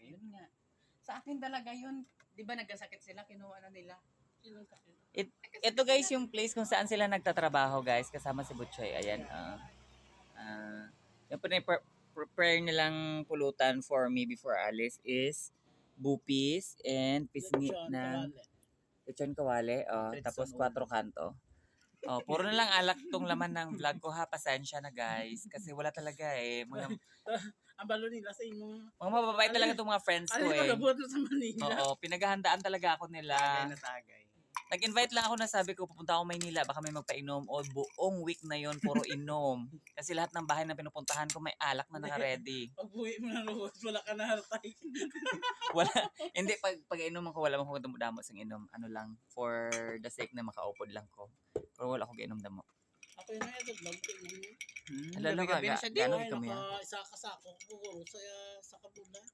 Ayun nga. Sa akin talaga yun. Di ba nagkasakit sila, kinuha na nila. Sinong sakit? Ito guys yung place kung saan sila nagtatrabaho guys. Kasama si Butchoy. Ayan. Yung prepare nilang pulutan for me before alis is bupis and pisngi ng lechon kawale. Tapos 4 kanto. Puro na lang alak tong laman ng vlog ko ha. Pasensya na guys. Kasi wala talaga eh. Ang balo nila sa imong Mga mababait talaga itong mga friends ko eh. magabot sa Manila. Oo, pinaghahandaan talaga ako nila. Tagay na tagay. Nag-invite lang ako na sabi ko, pupunta ako Maynila, baka may magpainom. O buong week na yon puro inom. Kasi lahat ng bahay na pinupuntahan ko may alak na naka-ready. Pag buwi mo na lubos, wala ka na hartay. Wala, hindi, pag inom ako, wala akong damo sa inom. Ano lang, for the sake na makaupod lang ko. Pero wala akong inom damo. Ako yun na ito, vlog ko yun. Alala ka, Gabi-gabi na siya, di? gano'n Ay, kami yan. naka-isa ka sa ako, puro sa kabula.